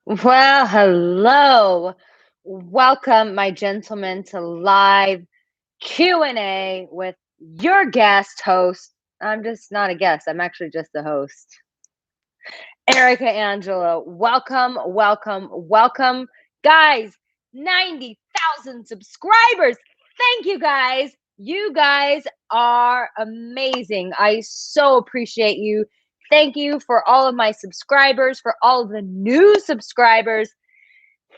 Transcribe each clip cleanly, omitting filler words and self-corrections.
Well, hello. Welcome, my gentlemen, to live Q&A with your guest host. I'm just not a guest. I'm actually just the host. Arica Angelo. Welcome, welcome, welcome. Guys, 90,000 subscribers. Thank you guys. You guys are amazing. I so appreciate you. Thank you for all of my subscribers, for all of the new subscribers.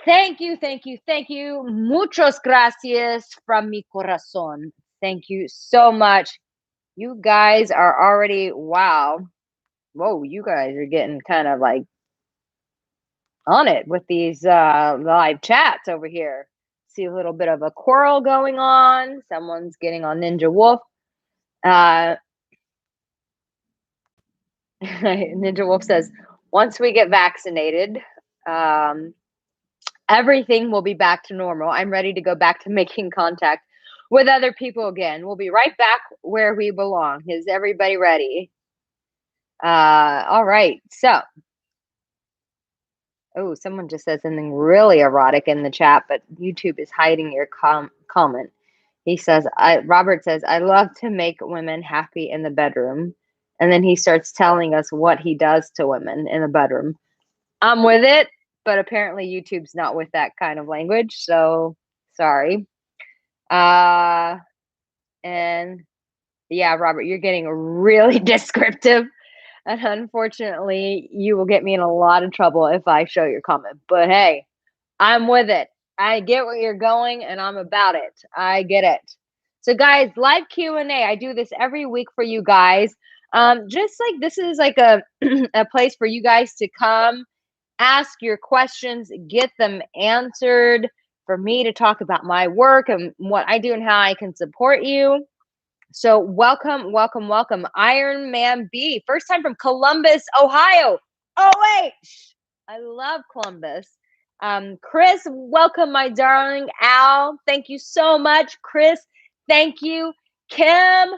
Thank you, thank you, thank you. Muchas gracias from mi corazón. Thank you so much. You guys are already, wow. Whoa, you guys are getting kind of like on it with these live chats over here. See a little bit of a quarrel going on. Someone's getting on Ninja Wolf. Uh, Ninja Wolf says, once we get vaccinated, um, everything will be back to normal. I'm ready to go back to making contact with other people again. We'll be right back where we belong. Is everybody ready? All right. So, oh, someone just said something really erotic in the chat, but YouTube is hiding your comment. He says, Robert says, I love to make women happy in the bedroom. And then he starts telling us what he does to women in the bedroom. I'm with it, but apparently YouTube's not with that kind of language. So sorry. And yeah, Robert, you're getting really descriptive. And unfortunately, you will get me in a lot of trouble if I show your comment. But hey, I'm with it. I get where you're going and I'm about it. I get it. So guys, live Q&A. I do this every week for you guys. Just like this is like a a place for you guys to come, ask your questions, get them answered, for me to talk about my work and what I do and how I can support you. So welcome, welcome, welcome. Iron Man B, first time from Columbus, Ohio. OH, I love Columbus. Chris, welcome, my darling. Al, thank you so much. Chris, thank you. Kim,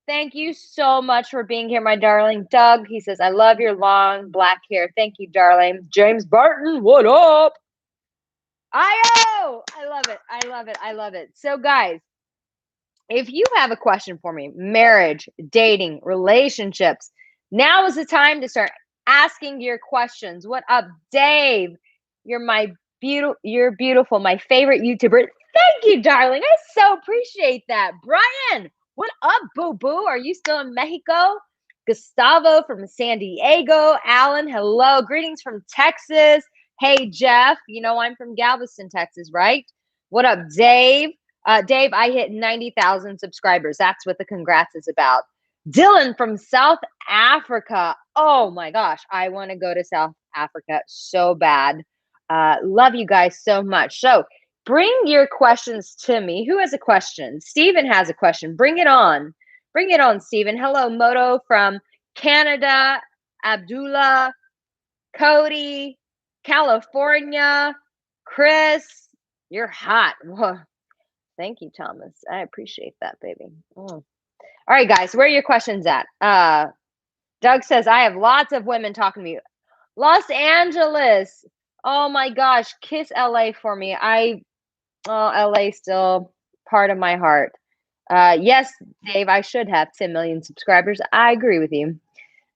thank you so much for being here, my darling. Doug, he says, I love your long black hair. Thank you, darling. James Barton, what up? I love it. I love it. I love it. So, guys, if you have a question for me, marriage, dating, relationships, now is the time to start asking your questions. What up, Dave? You're beautiful, my favorite YouTuber. Thank you, darling. I so appreciate that. Brian, what up, boo boo? Are you still in Mexico? Gustavo from San Diego. Alan, hello. Greetings from Texas. Hey, Jeff. You know I'm from Galveston, Texas, right? What up, Dave? Dave, I hit 90,000 subscribers. That's what the congrats is about. Dylan from South Africa. Oh my gosh, I want to go to South Africa so bad. Love you guys so much. So bring your questions to me. Who has a question? Stephen has a question. Bring it on. Bring it on, Stephen. Hello, Moto from Canada. Abdullah, Cody, California. Chris, you're hot. Whoa. Thank you, Thomas. I appreciate that, baby. All right, guys, where are your questions at? Doug says, I have lots of women talking to me. Los Angeles. Oh my gosh, kiss LA for me. LA still part of my heart. Yes, Dave, I should have 10 million subscribers. I agree with you.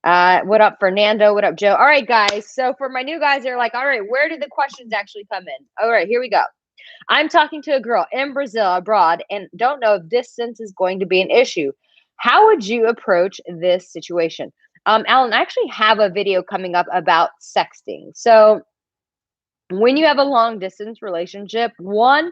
What up, Fernando? What up, Joe? All right, guys. So for my new guys, they're like, all right, where did the questions actually come in? All right, here we go. I'm talking to a girl in Brazil abroad and don't know if distance is going to be an issue. How would you approach this situation? Alan, I actually have a video coming up about sexting. So when you have a long distance relationship, one,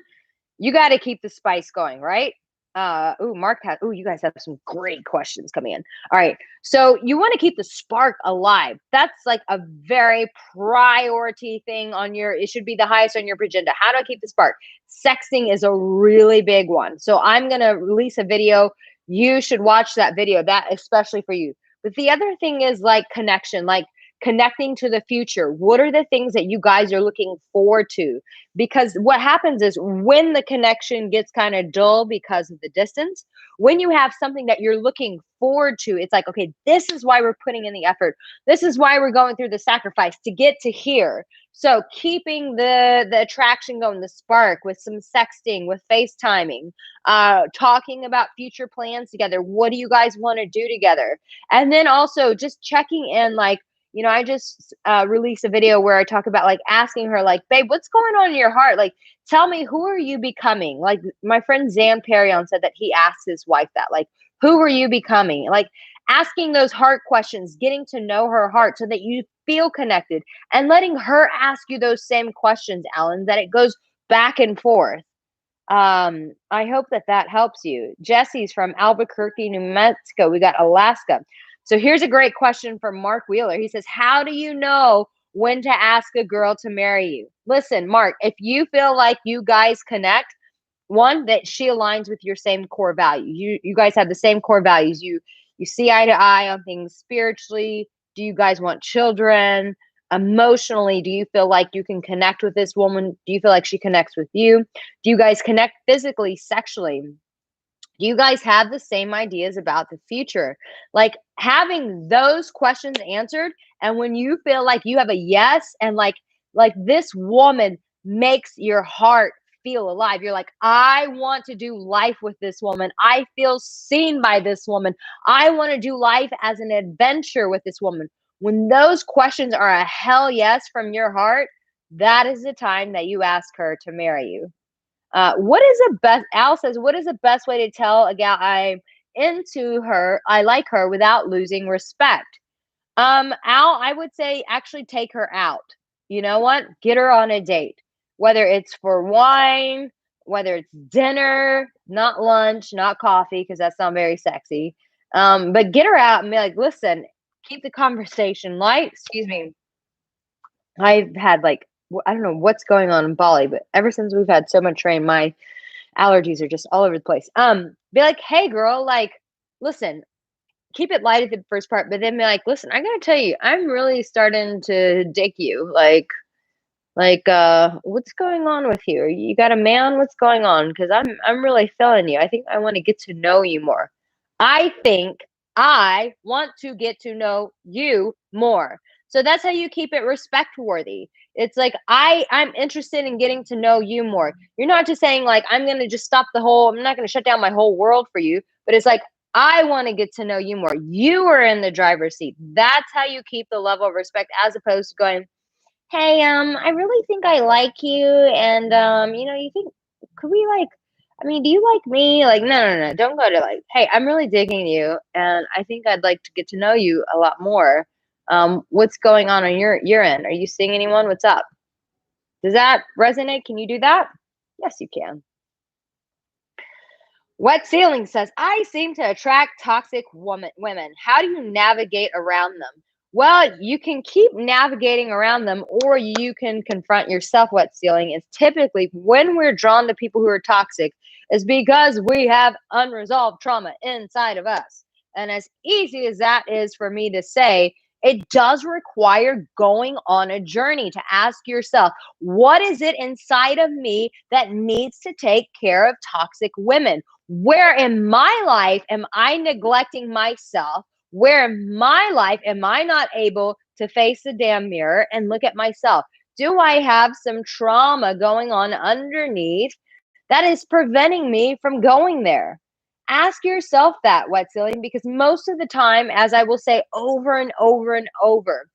you got to keep the spice going, right? You guys have some great questions coming in. All right. So you want to keep the spark alive. That's like a very priority thing it should be the highest on your agenda. How do I keep the spark? Sexting is a really big one. So I'm going to release a video. You should watch that video, that especially for you. But the other thing is like connection, like connecting to the future. What are the things that you guys are looking forward to? Because what happens is when the connection gets kind of dull because of the distance, when you have something that you're looking forward to, it's like, okay, this is why we're putting in the effort. This is why we're going through the sacrifice to get to here. So keeping the attraction going, the spark with some sexting, with FaceTiming, talking about future plans together. What do you guys want to do together? And then also just checking in, like, I just released a video where I talk about like asking her, like, babe, what's going on in your heart? Like, tell me, who are you becoming? Like my friend Zan Perion said that he asked his wife that, like, who are you becoming? Like asking those heart questions, getting to know her heart so that you feel connected, and letting her ask you those same questions, Alan, that it goes back and forth. I hope that helps you. Jesse's from Albuquerque, New Mexico. We got Alaska. So here's a great question from Mark Wheeler. He says, how do you know when to ask a girl to marry you? Listen, Mark, if you feel like you guys connect, one, that she aligns with your same core values. You guys have the same core values. You see eye to eye on things spiritually. Do you guys want children? Emotionally, do you feel like you can connect with this woman? Do you feel like she connects with you? Do you guys connect physically, sexually? Do you guys have the same ideas about the future? Like having those questions answered, and when you feel like you have a yes, and like this woman makes your heart feel alive. You're like, I want to do life with this woman. I feel seen by this woman. I want to do life as an adventure with this woman. When those questions are a hell yes from your heart, that is the time that you ask her to marry you. What is the best? Al says, what is the best way to tell a gal I'm into her, I like her, without losing respect? Al, I would say actually take her out. You know what? Get her on a date, whether it's for wine, whether it's dinner, not lunch, not coffee, because that's not very sexy. But get her out and be like, listen, keep the conversation light. Excuse me. I've had like, I don't know what's going on in Bali, but ever since we've had so much rain, my allergies are just all over the place. Be like, hey girl, like, listen, keep it light at the first part, but then be like, listen, I gotta tell you, I'm really starting to dig you. What's going on with you? You got a man? What's going on? Because I'm really feeling you. I think I want to get to know you more. I think I want to get to know you more. So that's how you keep it respect worthy. It's like I'm interested in getting to know you more. You're not just saying like I'm gonna just stop I'm not gonna shut down my whole world for you, but it's like I want to get to know you more. You are in the driver's seat. That's how you keep the level of respect, as opposed to going, hey, I really think I like you, and you think, could we like, I mean, do you like me? Like, no, don't go to like, hey, I'm really digging you, and I think I'd like to get to know you a lot more. What's going on your end? Are you seeing anyone? What's up? Does that resonate? Can you do that? Yes, you can. Wet Ceiling says, I seem to attract toxic women. How do you navigate around them? Well, you can keep navigating around them, or you can confront yourself. Wet Ceiling is typically when we're drawn to people who are toxic is because we have unresolved trauma inside of us. And as easy as that is for me to say, it does require going on a journey to ask yourself, what is it inside of me that needs to take care of toxic women? Where in my life am I neglecting myself? Where in my life am I not able to face the damn mirror and look at myself? Do I have some trauma going on underneath that is preventing me from going there? Ask yourself that, Wet Ceiling, because most of the time, as I will say over and over and over,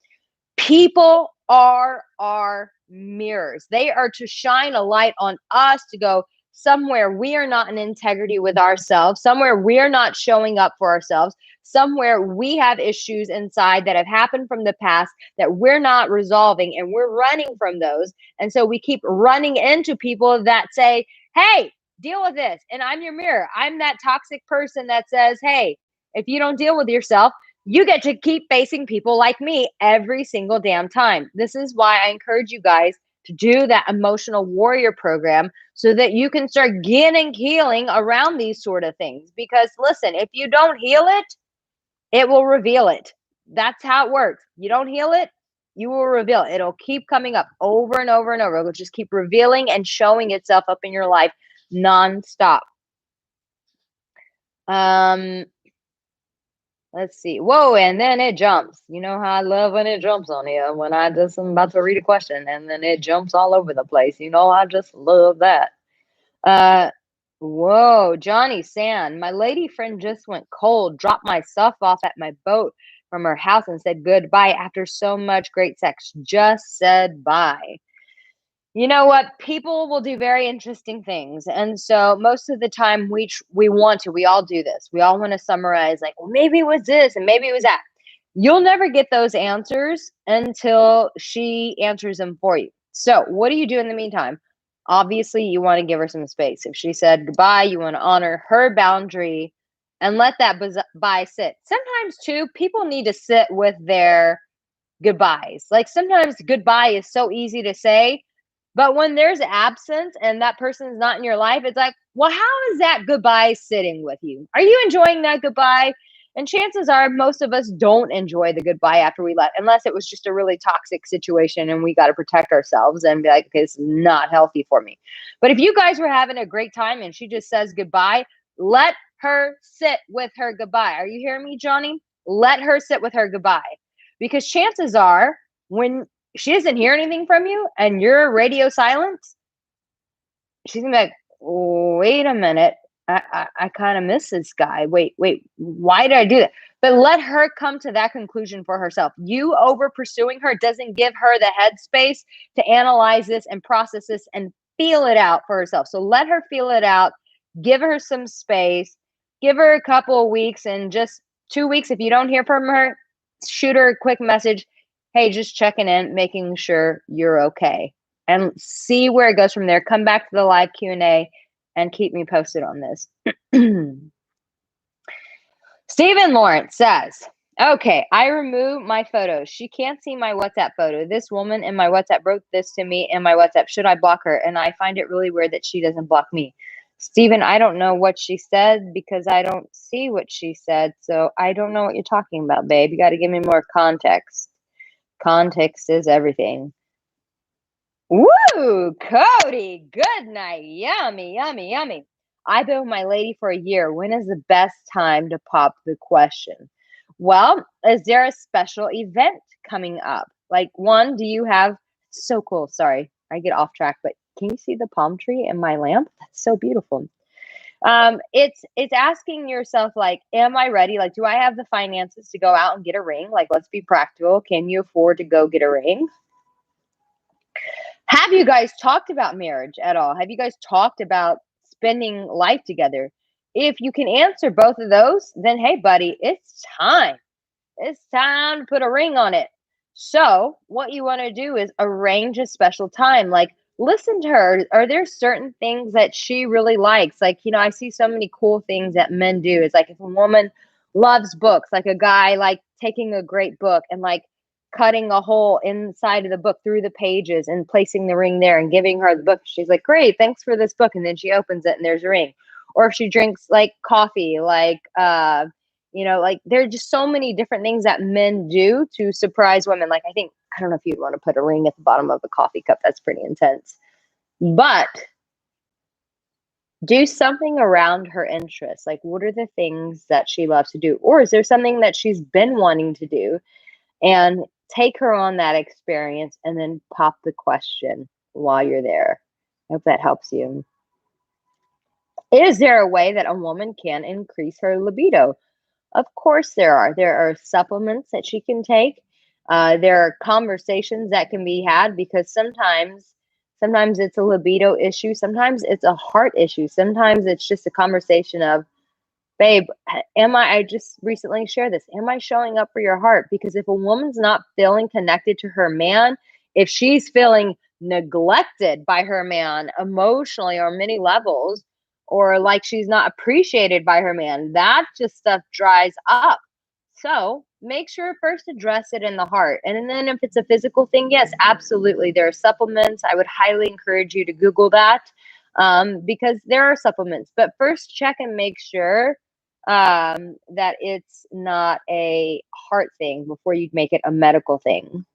people are our mirrors. They are to shine a light on us, to go, somewhere we are not in integrity with ourselves, somewhere we are not showing up for ourselves, somewhere we have issues inside that have happened from the past that we're not resolving, and we're running from those. And so we keep running into people that say, hey, deal with this. And I'm your mirror. I'm that toxic person that says, hey, if you don't deal with yourself, you get to keep facing people like me every single damn time. This is why I encourage you guys to do that emotional warrior program, so that you can start getting healing around these sort of things. Because listen, if you don't heal it, it will reveal it. That's how it works. You don't heal it, You will reveal. It'll keep coming up over and over and over. It'll just keep revealing and showing itself up in your life nonstop. Um, let's see. Whoa, and then it jumps. You know how I love when it jumps on here when I just am about to read a question and then it jumps all over the place. You know, I just love that. Uh, whoa, Johnny Sand. My lady friend just went cold, dropped my stuff off at my boat from her house and said goodbye after so much great sex. Just said bye. You know what? People will do very interesting things. And so most of the time we want to, we all do this. We all want to summarize like, well, maybe it was this and maybe it was that. You'll never get those answers until she answers them for you. So what do you do in the meantime? Obviously, you want to give her some space. If she said goodbye, you want to honor her boundary and let that bye sit. Sometimes too, people need to sit with their goodbyes. Like sometimes goodbye is so easy to say, but when there's absence and that person's not in your life, it's like, well, how is that goodbye sitting with you? Are you enjoying that goodbye? And chances are most of us don't enjoy the goodbye after we left, unless it was just a really toxic situation and we got to protect ourselves and be like, okay, this is not healthy for me. But if you guys were having a great time and she just says goodbye, let her sit with her goodbye. Are you hearing me, Johnny? Let her sit with her goodbye. Because chances are when she doesn't hear anything from you and you're radio silent, she's gonna be like, wait a minute. I kind of miss this guy. Wait, why did I do that? But let her come to that conclusion for herself. You over pursuing her doesn't give her the headspace to analyze this and process this and feel it out for herself. So let her feel it out. Give her some space. Give her a couple of weeks and just 2 weeks. If you don't hear from her, shoot her a quick message. Hey, just checking in, making sure you're okay, and see where it goes from there. Come back to the live Q&A and keep me posted on this. Stephen Lawrence says, okay, I removed my photos. She can't see my WhatsApp photo. This woman in my WhatsApp wrote this to me in my WhatsApp. Should I block her? And I find it really weird that she doesn't block me. Stephen, I don't know what she said because I don't see what she said. So I don't know what you're talking about, babe. You got to give me more context. Context is everything. Woo, Cody, good night. Yummy, yummy, yummy. I've been with my lady for a year. When is the best time to pop the question? Well, is there a special event coming up? Like one, do you have, so cool. Sorry, I get off track, but can you see the palm tree in my lamp? That's so beautiful. It's asking yourself, like, am I ready? Like, do I have the finances to go out and get a ring? Like, let's be practical. Can you afford to go get a ring? Have you guys talked about marriage at all? Have you guys talked about spending life together? If you can answer both of those, then hey, buddy, it's time. It's time to put a ring on it. So, what you want to do is arrange a special time. Like, listen to her. Are there certain things that she really likes? Like, I see so many cool things that men do. It's like if a woman loves books, like a guy like taking a great book and like cutting a hole inside of the book through the pages and placing the ring there and giving her the book. She's like, great, thanks for this book. And then she opens it and there's a ring. Or if she drinks like coffee, like, like there are just so many different things that men do to surprise women. Like, I don't know if you'd want to put a ring at the bottom of a coffee cup. That's pretty intense. But do something around her interests. Like, what are the things that she loves to do? Or is there something that she's been wanting to do? And take her on that experience and then pop the question while you're there. I hope that helps you. Is there a way that a woman can increase her libido? Of course there are. There are supplements that she can take. There are conversations that can be had because sometimes it's a libido issue. Sometimes it's a heart issue. Sometimes it's just a conversation of, babe, I just recently shared this. Am I showing up for your heart? Because if a woman's not feeling connected to her man, if she's feeling neglected by her man emotionally or many levels, or like she's not appreciated by her man, that just stuff dries up. So make sure first address it in the heart. And then if it's a physical thing, yes, absolutely. There are supplements. I would highly encourage you to Google that because there are supplements. But first check and make sure that it's not a heart thing before you make it a medical thing.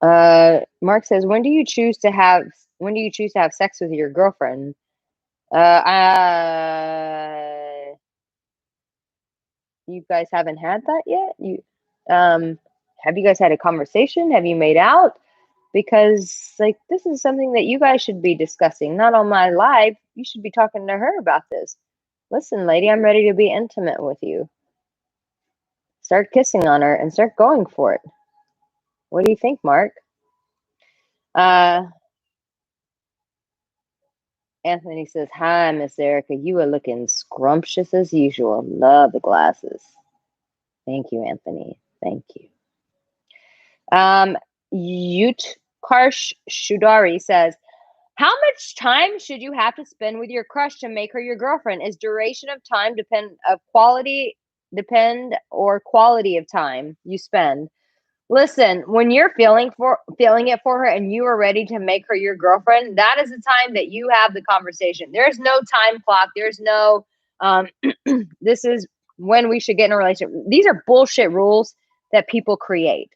Mark says, when do you choose to have sex with your girlfriend? Uh, you guys haven't had that yet? Um, have you guys had a conversation? Have you made out? Because like this is something that you guys should be discussing, not on my live. You should be talking to her about this. Listen, lady, I'm ready to be intimate with you. Start kissing on her and start going for it. What do you think, Mark? Uh, Anthony says, "Hi, Miss Erica. You are looking scrumptious as usual. Love the glasses." Thank you, Anthony. Thank you. Yut Karsh Shudari says, how much time should you have to spend with your crush to make her your girlfriend? Is duration of time depend or quality of time you spend? Listen, when you're feeling it for her and you are ready to make her your girlfriend, that is the time that you have the conversation. There's no time clock. There's no this is when we should get in a relationship. These are bullshit rules that people create.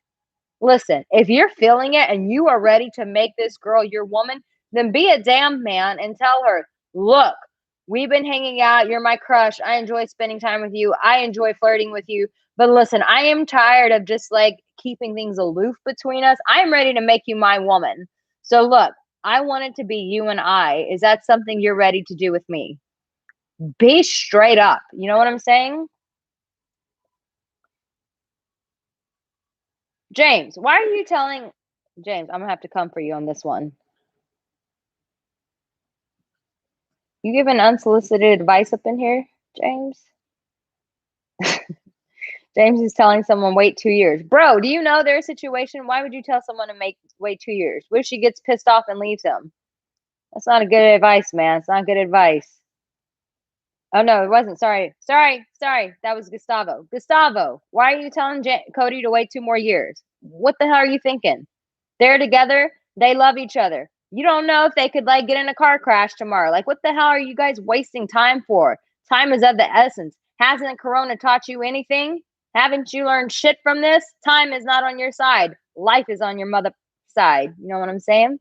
Listen, if you're feeling it and you are ready to make this girl your woman, then be a damn man and tell her, look, we've been hanging out. You're my crush. I enjoy spending time with you. I enjoy flirting with you. But listen, I am tired of just like keeping things aloof between us. I'm ready to make you my woman. So look, I want it to be you and I. Is that something you're ready to do with me? Be straight up. You know what I'm saying? James, why are you telling James, I'm gonna have to come for you on this one. You giving unsolicited advice up in here, James? James is telling someone wait 2 years. Bro, do you know their situation? Why would you tell someone to wait 2 years? What if she gets pissed off and leaves him? That's not a good advice, man. It's not good advice. Oh no, it wasn't. Sorry. That was Gustavo. Gustavo, why are you telling Cody to wait 2 more years? What the hell are you thinking? They're together. They love each other. You don't know if they could like get in a car crash tomorrow. Like, what the hell are you guys wasting time for? Time is of the essence. Hasn't Corona taught you anything? Haven't you learned shit from this? Time is not on your side. Life is on your mother side. You know what I'm saying?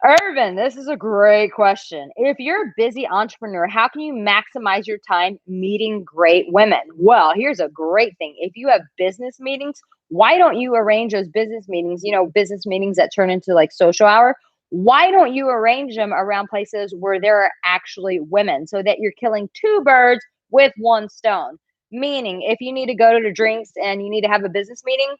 Irvin, this is a great question. If you're a busy entrepreneur, how can you maximize your time meeting great women? Well, here's a great thing. If you have business meetings, why don't you arrange those business meetings, business meetings that turn into like social hour? Why don't you arrange them around places where there are actually women so that you're killing two birds with one stone? Meaning, if you need to go to the drinks and you need to have a business meeting,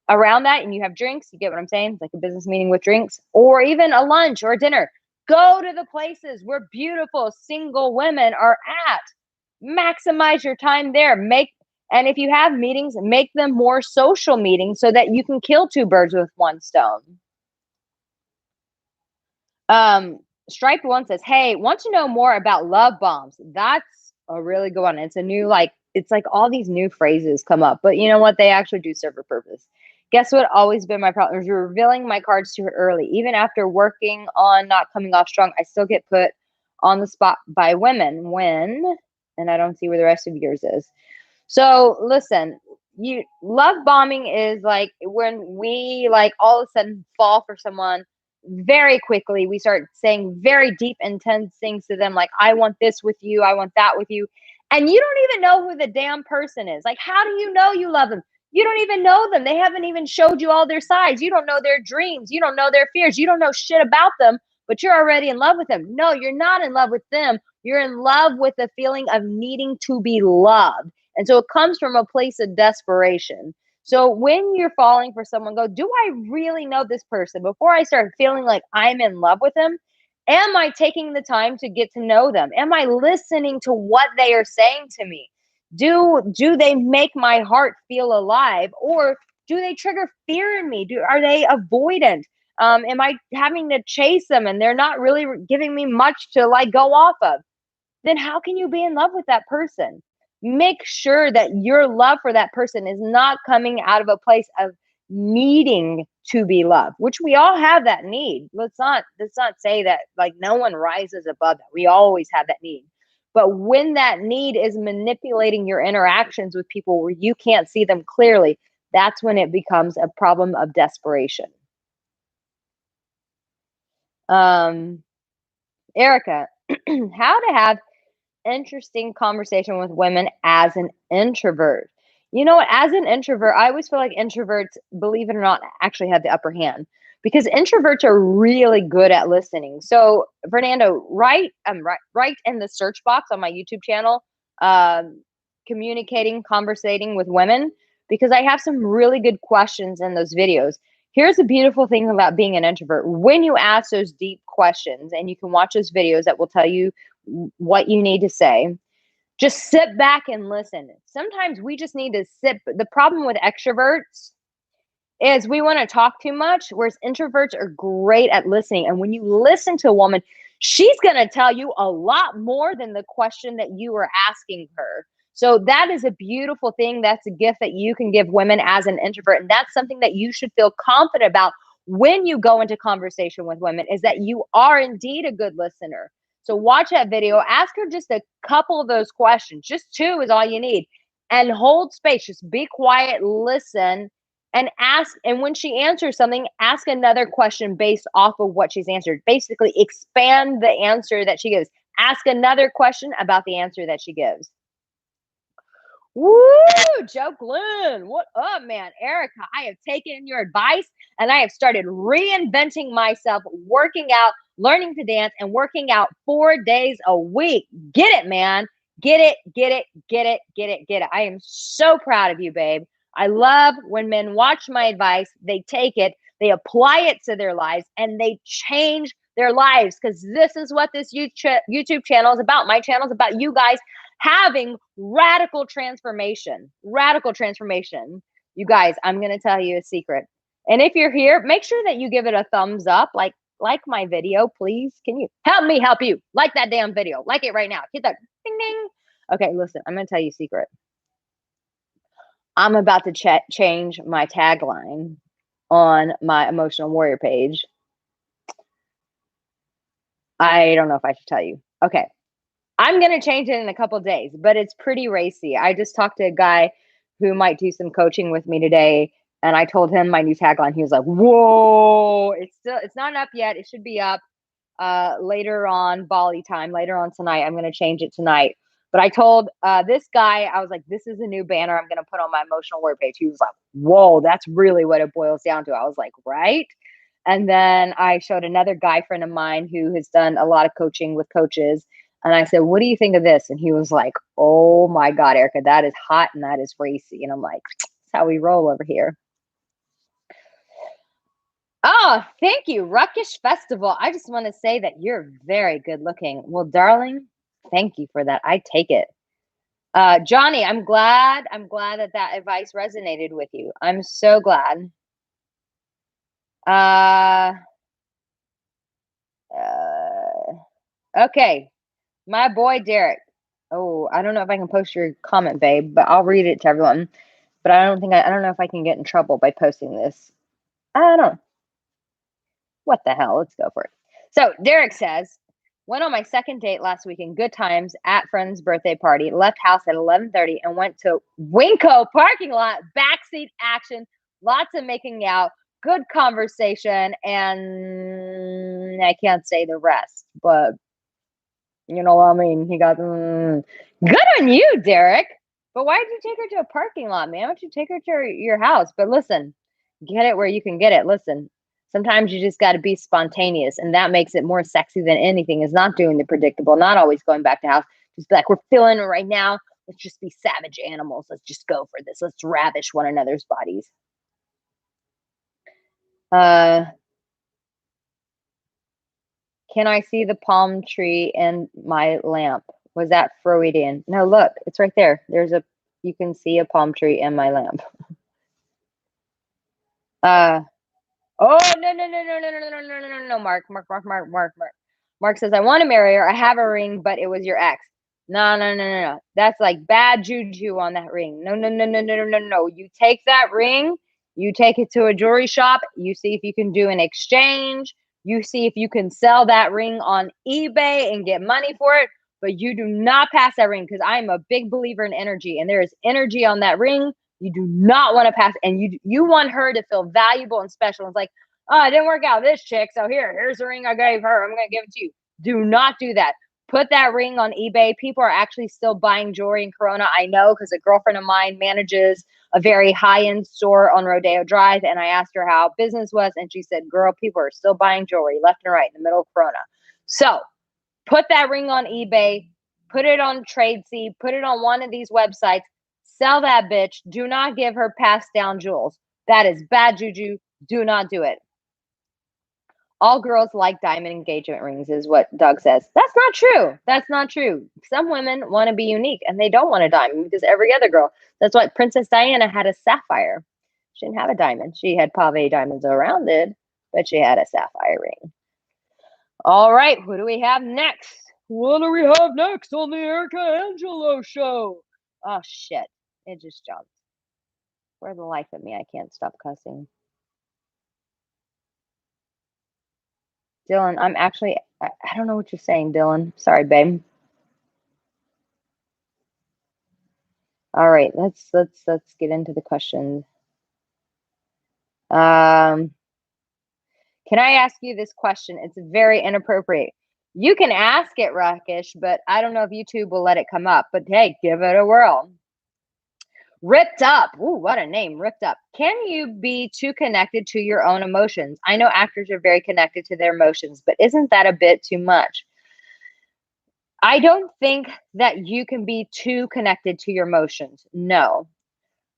around that and you have drinks, you get what I'm saying? It's like a business meeting with drinks or even a lunch or a dinner. Go to the places where beautiful single women are at. Maximize your time there. And if you have meetings, make them more social meetings so that you can kill two birds with one stone. Striped One says, hey, want to know more about love bombs? That's a really good one. It's a new, it's like all these new phrases come up, but you know what? They actually do serve a purpose. Guess what? Always been my problem is revealing my cards too early. Even after working on not coming off strong, I still get put on the spot by women and I don't see where the rest of yours is. So listen, love bombing is like when we like all of a sudden fall for someone very quickly. We start saying very deep, intense things to them, like, I want this with you, I want that with you. And you don't even know who the damn person is. Like, how do you know you love them? You don't even know them. They haven't even showed you all their sides. You don't know their dreams. You don't know their fears. You don't know shit about them, but you're already in love with them. No, you're not in love with them. You're in love with the feeling of needing to be loved. And so it comes from a place of desperation. So when you're falling for someone, go, do I really know this person? Before I start feeling like I'm in love with them, am I taking the time to get to know them? Am I listening to what they are saying to me? Do they make my heart feel alive, or do they trigger fear in me? Are they avoidant? Am I having to chase them and they're not really giving me much to like go off of? Then how can you be in love with that person? Make sure that your love for that person is not coming out of a place of needing to be loved, which we all have that need. Let's not say that like no one rises above that. We always have that need. But when that need is manipulating your interactions with people where you can't see them clearly, That's when it becomes a problem of desperation. Arica, how to have interesting conversation with women as an introvert. You know what? As an introvert, I always feel like introverts, believe it or not, actually have the upper hand because introverts are really good at listening. So, Fernando, write in the search box on my YouTube channel, um, communicating, conversating with women, because I have some really good questions in those videos. Here's the beautiful thing about being an introvert. When you ask those deep questions, and you can watch those videos that will tell you what you need to say, just sit back and listen. Sometimes we just need to sit. The problem with extroverts is we want to talk too much, whereas introverts are great at listening. And when you listen to a woman, she's going to tell you a lot more than the question that you were asking her. So that is a beautiful thing. That's a gift that you can give women as an introvert. And that's something that you should feel confident about when you go into conversation with women, is that you are indeed a good listener. So watch that video, ask her just a couple of those questions. Just two is all you need. And hold space. Just be quiet, listen, and ask. And when she answers something, ask another question based off of what she's answered. Basically, expand the answer that she gives. Ask another question about the answer that she gives. Woo! Joe Glenn, what up, man? Arica, I have taken your advice and I have started reinventing myself, working out, learning to dance, and working out 4 days a week. Get it, man. Get it, get it, get it, get it, get it. I am so proud of you, babe. I love when men watch my advice, they take it, they apply it to their lives, and they change their lives, because this is what this YouTube channel is about. My channel is about you guys having radical transformation. Radical transformation. You guys, I'm going to tell you a secret. And if you're here, make sure that you give it a thumbs up. Like my video, please. Can you help me help you? Like that damn video. Like it right now. Hit that ding ding. Okay, listen, I'm going to tell you a secret. I'm about to change my tagline on my Emotional Warrior page. I don't know if I should tell you. Okay. I'm going to change it in a couple days, but it's pretty racy. I just talked to a guy who might do some coaching with me today, and I told him my new tagline. He was like, "Whoa, it's not up yet. It should be up later on Bali time, later on tonight. I'm going to change it tonight." But I told this guy, I was like, "This is a new banner I'm going to put on my Emotional Word page." He was like, "Whoa, that's really what it boils down to." I was like, "Right?" And then I showed another guy friend of mine who has done a lot of coaching with coaches. And I said, "What do you think of this?" And he was like, "Oh my God, Arica, that is hot and that is racy." And I'm like, "That's how we roll over here." Oh, thank you. Ruckish Festival. I just want to say that you're very good looking. Well, darling, thank you for that. I take it. Johnny, I'm glad that advice resonated with you. I'm so glad. Uh, okay. My boy Derek. Oh, I don't know if I can post your comment, babe, but I'll read it to everyone. But I don't know if I can get in trouble by posting this. I don't know. What the hell? Let's go for it. So Derek says, went on my second date last weekend, good times at friend's birthday party, left house at 11:30 and went to Winco parking lot, backseat action, lots of making out, good conversation, and I can't say the rest, but you know what I mean? He got, good on you, Derek. But why did you take her to a parking lot, man? Why don't you take her to your house? But listen, get it where you can get it. Listen, sometimes you just got to be spontaneous, and that makes it more sexy than anything, is not doing the predictable, not always going back to house. Just be like, we're feeling it right now. Let's just be savage animals. Let's just go for this. Let's ravish one another's bodies. Can I see the palm tree in my lamp? Was that Freudian? No, look, it's right there. You can see a palm tree in my lamp. Oh, no, Mark. Mark says, I want to marry her. I have a ring, but it was your ex. No. That's like bad juju on that ring. No. You take that ring, you take it to a jewelry shop, you see if you can do an exchange, you see if you can sell that ring on eBay and get money for it, but you do not pass that ring, because I'm a big believer in energy, and there is energy on that ring You do not want to pass, and you want her to feel valuable and special. It's like, oh, it didn't work out with this chick, so here's the ring I gave her. I'm gonna give it to you. Do not do that. Put that ring on eBay. People are actually still buying jewelry in Corona. I know, because a girlfriend of mine manages a very high-end store on Rodeo Drive, and I asked her how business was, and she said, girl, people are still buying jewelry left and right in the middle of Corona. So put that ring on eBay, put it on Tradesy, put it on one of these websites, sell that bitch. Do not give her passed down jewels. That is bad juju. Do not do it. All girls like diamond engagement rings, is what Doug says. That's not true. That's not true. Some women want to be unique and they don't want a diamond, because every other girl, that's why Princess Diana had a sapphire. She didn't have a diamond. She had pave diamonds around it, but she had a sapphire ring. All right, who do we have next? What do we have next on the Arica Angelo show? Oh, shit. It just jumped. For the life of me, I can't stop cussing. Dylan, I don't know what you're saying, Dylan. Sorry, babe. All right, let's get into the questions. Can I ask you this question? It's very inappropriate. You can ask it, Rakesh, but I don't know if YouTube will let it come up. But hey, give it a whirl. Ripped Up. Ooh, what a name, Ripped Up. Can you be too connected to your own emotions? I know actors are very connected to their emotions, but isn't that a bit too much? I don't think that you can be too connected to your emotions. No.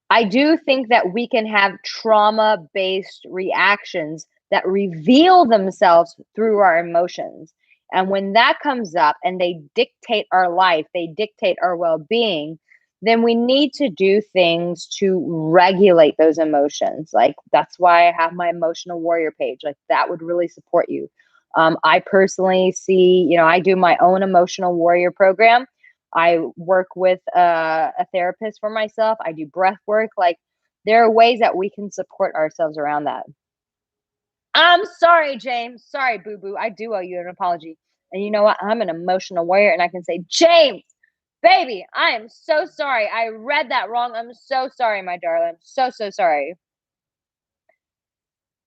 I do think that we can have trauma-based reactions that reveal themselves through our emotions. And when that comes up and they dictate our life, they dictate our well-being, then we need to do things to regulate those emotions. Like, that's why I have my emotional warrior page. Like, that would really support you. I personally see, I do my own emotional warrior program. I work with a therapist for myself. I do breath work. Like, there are ways that we can support ourselves around that. I'm sorry, James. Sorry, boo boo. I do owe you an apology. And you know what? I'm an emotional warrior, and I can say, James, baby, I am so sorry. I read that wrong. I'm so sorry, my darling. I'm so sorry.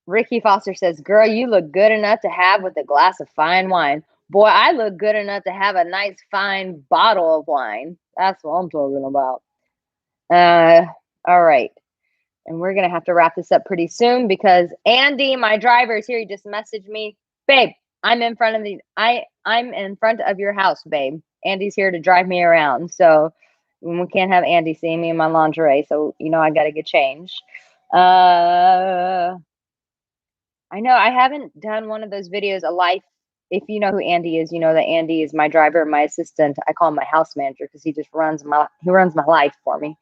Ricky Foster says, girl, you look good enough to have with a glass of fine wine. Boy, I look good enough to have a nice fine bottle of wine. That's what I'm talking about. All right. And we're going to have to wrap this up pretty soon, because Andy, my driver, is here. He just messaged me. Babe, I'm in front of your house, babe. Andy's here to drive me around. So we can't have Andy seeing me in my lingerie. So, I got to get changed. I know I haven't done one of those videos, a life. If you know who Andy is, you know that Andy is my driver, my assistant. I call him my house manager because he runs my life for me.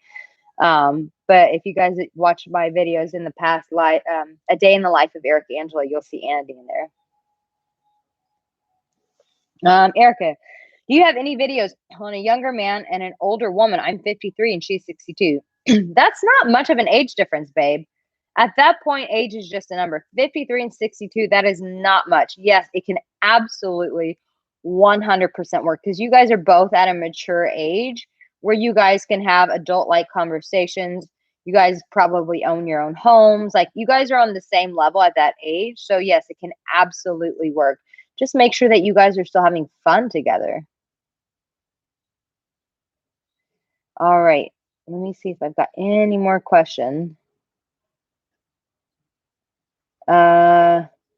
But if you guys watch my videos in the past, like a day in the life of Arica Angelo, you'll see Andy in there. Arica, do you have any videos on a younger man and an older woman? I'm 53 and she's 62. That's not much of an age difference, babe. At that point, age is just a number. 53 and 62, that is not much. Yes, it can absolutely 100% work, because you guys are both at a mature age where you guys can have adult-like conversations. You guys probably own your own homes. Like, you guys are on the same level at that age. So yes, it can absolutely work. Just make sure that you guys are still having fun together. All right. Let me see if I've got any more questions.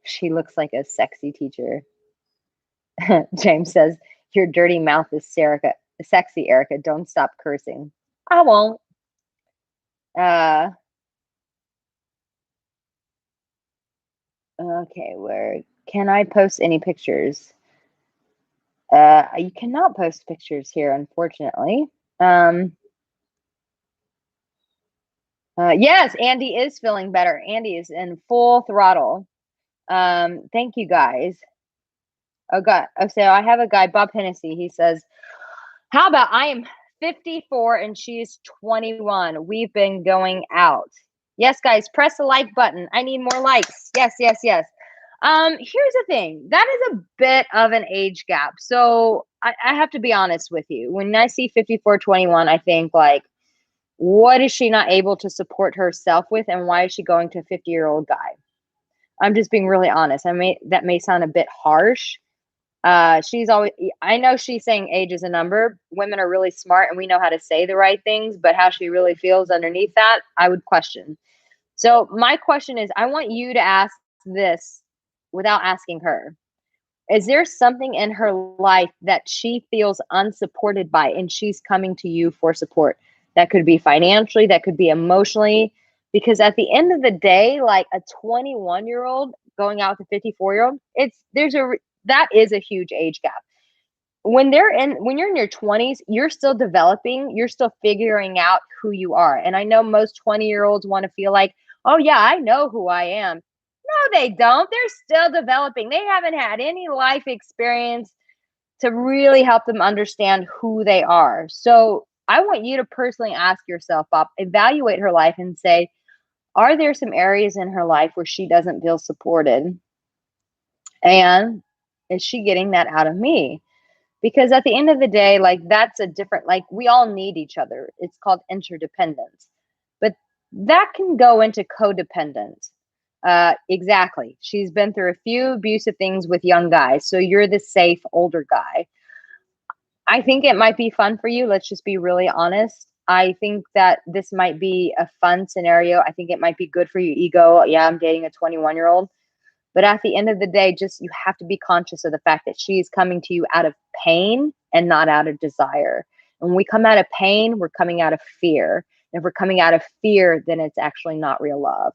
She looks like a sexy teacher. James says, your dirty mouth is sexy, Arica. Don't stop cursing. I won't. Okay, where can I post any pictures? You cannot post pictures here, unfortunately. Yes, Andy is feeling better. Andy is in full throttle. Thank you, guys. Oh, God. Oh, so I have a guy, Bob Hennessy. He says, how about I am 54 and she's 21. We've been going out. Yes, guys, press the like button. I need more likes. Yes, yes, yes. Here's the thing. That is a bit of an age gap. So I have to be honest with you. When I see 54, 21, I think like, What is she not able to support herself with, and why is she going to a 50-year-old guy? I'm just being really honest. That may sound a bit harsh. She's always, I know she's saying age is a number. Women are really smart and we know how to say the right things, but how she really feels underneath that, I would question. So my question is, I want you to ask this without asking her. Is there something in her life that she feels unsupported by and she's coming to you for support? That could be financially, that could be emotionally, because at the end of the day, like a 21-year-old going out with a 54-year-old, that is a huge age gap. When you're in your 20s, you're still developing, you're still figuring out who you are. And I know most 20-year-olds want to feel like, "Oh yeah, I know who I am." No, they don't. They're still developing. They haven't had any life experience to really help them understand who they are. So I want you to personally ask yourself, Bob, evaluate her life and say, are there some areas in her life where she doesn't feel supported? And is she getting that out of me? Because at the end of the day, like that's a different, like we all need each other. It's called interdependence. But that can go into codependence. Exactly. She's been through a few abusive things with young guys. So you're the safe older guy. I think it might be fun for you. Let's just be really honest. I think that this might be a fun scenario. I think it might be good for your ego. Yeah, I'm dating a 21-year-old. But at the end of the day, just you have to be conscious of the fact that she is coming to you out of pain and not out of desire. And when we come out of pain, we're coming out of fear. And if we're coming out of fear, then it's actually not real love.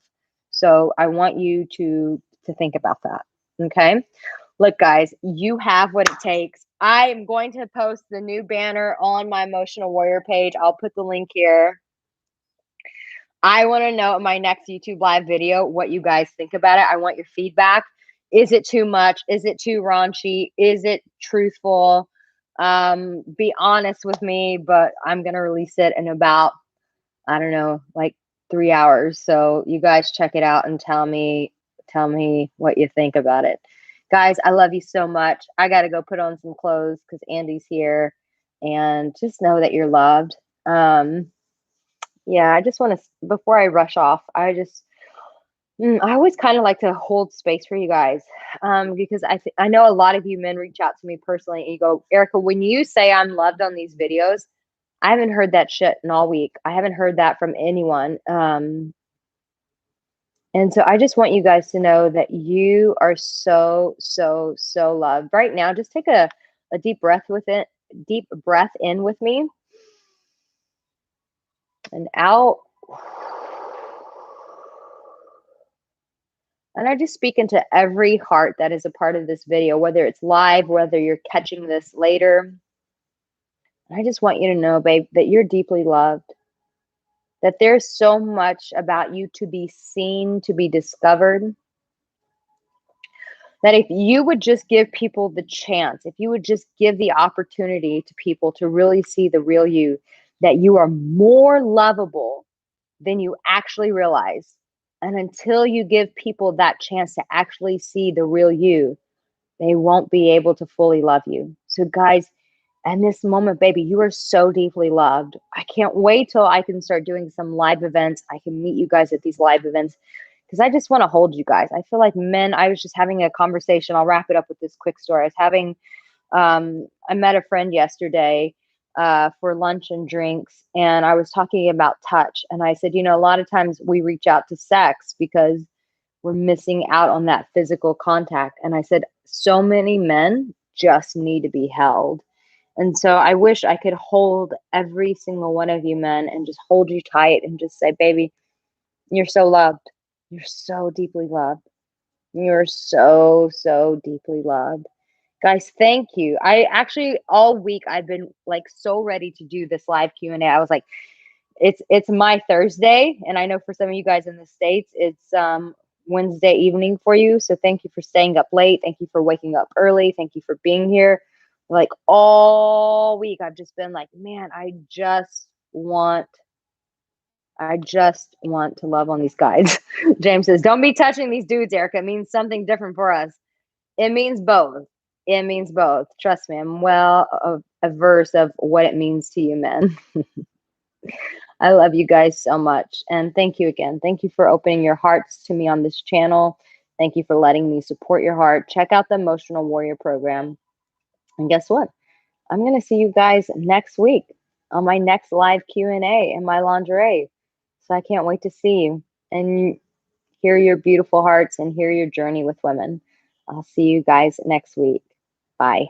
So I want you to think about that. Okay. Look, guys, you have what it takes. I am going to post the new banner on my Emotional Warrior page. I'll put the link here. I want to know in my next YouTube live video what you guys think about it. I want your feedback. Is it too much? Is it too raunchy? Is it truthful? Be honest with me, but I'm going to release it in about, I don't know, like 3 hours. So you guys check it out and tell me what you think about it. Guys, I love you so much. I got to go put on some clothes because Andy's here, and just know that you're loved. Yeah, I just want to, before I rush off, I always kind of like to hold space for you guys, because I know a lot of you men reach out to me personally and you go, Arica, when you say I'm loved on these videos, I haven't heard that shit in all week. I haven't heard that from anyone. And so I just want you guys to know that you are so, so, so loved. Right now, just take a deep breath deep breath in with me and out. And I just speak into every heart that is a part of this video, whether it's live, whether you're catching this later. I just want you to know, babe, that you're deeply loved, that there's so much about you to be seen, to be discovered, that if you would just give people the chance, if you would just give the opportunity to people to really see the real you, that you are more lovable than you actually realize. And until you give people that chance to actually see the real you, they won't be able to fully love you. So guys, in this moment, baby, you are so deeply loved. I can't wait till I can start doing some live events. I can meet you guys at these live events because I just want to hold you guys. I feel like men, I was just having a conversation. I'll wrap it up with this quick story. I met a friend yesterday for lunch and drinks, and I was talking about touch. And I said, a lot of times we reach out to sex because we're missing out on that physical contact. And I said, so many men just need to be held. And so I wish I could hold every single one of you men and just hold you tight and just say, baby, you're so loved. You're so deeply loved. You're so, so deeply loved. Guys, thank you. I actually all week I've been like so ready to do this live Q&A. I was like, it's my Thursday, and I know for some of you guys in the States, it's Wednesday evening for you. So thank you for staying up late. Thank you for waking up early. Thank you for being here. Like all week, I've just been like, man, I just want to love on these guys. James says, don't be touching these dudes, Arica. It means something different for us. It means both. It means both. Trust me, I'm well averse of what it means to you men. I love you guys so much. And thank you again. Thank you for opening your hearts to me on this channel. Thank you for letting me support your heart. Check out the Emotional Warrior program. And guess what? I'm going to see you guys next week on my next live Q&A in my lingerie. So I can't wait to see you and hear your beautiful hearts and hear your journey with women. I'll see you guys next week. Bye.